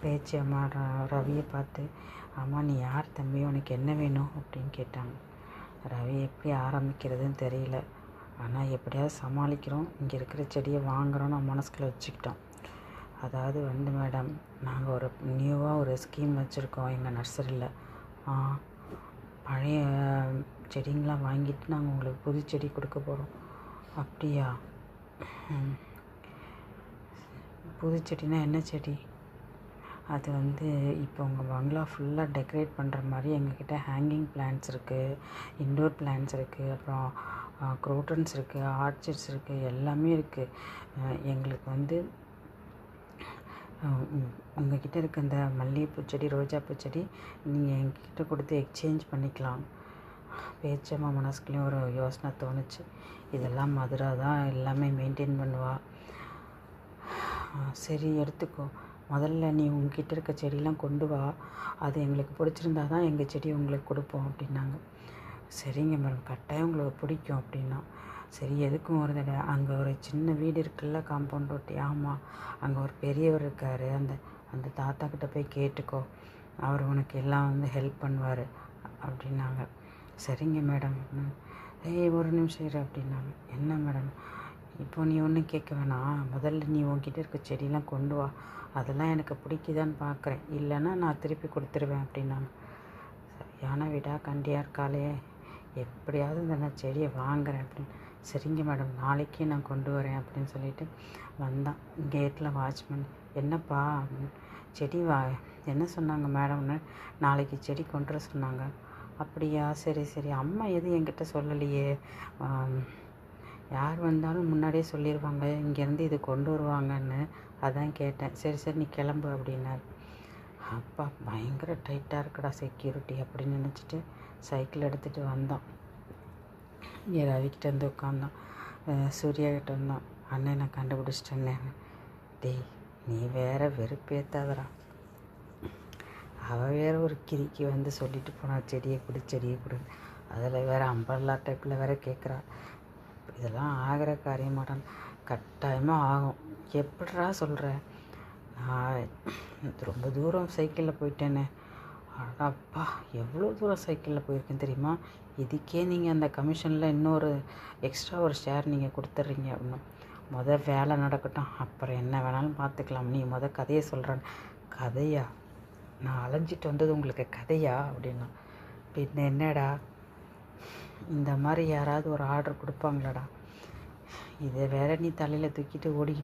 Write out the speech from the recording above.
பேச்சு அம்மா ரவியை பார்த்து, அம்மா நீ யார் தம்பி, உனக்கு என்ன வேணும் அப்படின்னு கேட்டாங்க. ரவி எப்படி ஆரம்பிக்கிறதுன்னு தெரியல, ஆனால் எப்படியாவது சமாளிக்கிறோம், இங்கே இருக்கிற செடியை வாங்குகிறோன்னு மனசுக்குள்ள வச்சுக்கிட்டோம். அதாவது மேடம், நாங்கள் ஒரு நியூவாக ஒரு ஸ்கீம் வச்சுருக்கோம் எங்கள் நர்சரியில். பழைய செடிங்களாம் வாங்கிட்டு நாங்கள் உங்களுக்கு புது செடி கொடுக்க போகிறோம். அப்படியா? புது செடினா என்ன செடி? அது இப்போ உங்கள் பங்களா ஃபுல்லாக டெக்கரேட் பண்ணுற மாதிரி எங்ககிட்ட ஹேங்கிங் பிளான்ட்ஸ் இருக்குது, இன்டோர் பிளான்ட்ஸ் இருக்குது, அப்புறம் க்ரோட்டன்ஸ் இருக்குது, ஆர்ச்சிட்ஸ் இருக்குது, எல்லாமே இருக்குது. எங்களுக்கு உங்கள்கிட்ட இருக்க இந்த மல்லிகைப்பூ செடி, ரோஜா பூச்செடி நீங்கள் எங்ககிட்ட கொடுத்து எக்ஸ்சேஞ்ச் பண்ணிக்கலாம். பேச்சம்மா மனசுக்குள்ளேயும் ஒரு யோசனை தோணுச்சு. இதெல்லாம் மதுரா தான் எல்லாமே மெயின்டைன் பண்ணுவா. சரி எடுத்துக்கோ, முதல்ல நீ உங்ககிட்ட இருக்க செடியெலாம் கொண்டு வா, அது எங்களுக்கு பிடிச்சிருந்தா தான் எங்கள் செடி உங்களுக்கு கொடுப்போம் அப்படின்னாங்க. சரிங்க மேடம், கட்டாயம் உங்களுக்கு பிடிக்கும் அப்படின்னா. சரி எதுக்கும் ஒரு தடவை அங்கே ஒரு சின்ன வீடு இருக்குல்ல, காம்பவுண்ட் ஒட்டி. ஆமாம், அங்கே ஒரு பெரியவர் இருக்கார், அந்த தாத்தா கிட்ட போய் கேட்டுக்கோ, அவர் உனக்கு எல்லாம் ஹெல்ப் பண்ணுவார் அப்படின்னாங்க. சரிங்க மேடம். ஒரு நிமிஷம் இரு அப்படின்னாங்க. என்ன மேடம்? இப்போ நீ ஒன்றும் கேட்க வேணாம், முதல்ல நீ உன்கிட்ட இருக்க செடியெலாம் கொண்டு வா, அதெல்லாம் எனக்கு பிடிக்குதான்னு பார்க்குறேன், இல்லைன்னா நான் திருப்பி கொடுத்துருவேன் அப்படின்னாங்க. சரியான வீடா கண்டியாக இருக்காளே, எப்படியாவது நான் செடியை வாங்குறேன் அப்படின்னு. சரிங்க மேடம், நாளைக்கே நான் கொண்டு வரேன் அப்படின்னு சொல்லிட்டு வந்தான். கேட்டில் வாட்ச்மேன், என்னப்பா செடி என்ன சொன்னாங்க மேடம்னு? நாளைக்கு செடி கொண்டு வர சொன்னாங்க. அப்படியா? சரி சரி, அம்மா எதுவும் என்கிட்ட சொல்லலையே. யார் வந்தாலும் முன்னாடியே சொல்லிடுவாங்க இங்கேருந்து இது கொண்டு வருவாங்கன்னு, அதான் கேட்டேன். சரி சரி நீ கிளம்பு அப்படின்னாரு. அப்பா பயங்கர டைட்டாக இருக்குடா செக்யூரிட்டி அப்படின்னு நினச்சிட்டு சைக்கிள் எடுத்துகிட்டு வந்தோம். இங்கே ரவிக்கிட்ட உட்காந்தான். சூர்யா கிட்ட வந்தான். அண்ணன் நான் கண்டுபிடிச்சிட்டேன்னே. டேய் நீ வேற வெறுப்பேத்தாதரா, அவள் வேறு ஒரு கிரிக்கி சொல்லிட்டு போனாள், செடியை கொடு. அதில் வேறு அம்பர்லா டைப்பில் வேறு கேட்குறா. இதெல்லாம் ஆகிற காரியமாட்டான். கட்டாயமாக ஆகும். எப்படிரா சொல்கிற? நான் ரொம்ப தூரம் சைக்கிளில் போயிட்டேனே. அப்பா எவ்வளோ தூரம் சைக்கிளில் போயிருக்கேன் தெரியுமா? இதுக்கே நீங்கள் அந்த கமிஷனில் இன்னொரு எக்ஸ்ட்ரா ஒரு ஷேர் நீங்கள் கொடுத்துட்றீங்க அப்படின்னா. வேலை நடக்கட்டும், அப்புறம் என்ன வேணாலும் பார்த்துக்கலாம். நீ கதையை சொல்கிறேன். கதையா? நான் அலைஞ்சிட்டு வந்தது உங்களுக்கு கதையா அப்படின்னா. பின்ன என்னடா, இந்த மாதிரி யாராவது ஒரு ஆர்டர் கொடுப்பாங்களாடா? இதை வேற நீ தலையில் தூக்கிட்டு ஓடி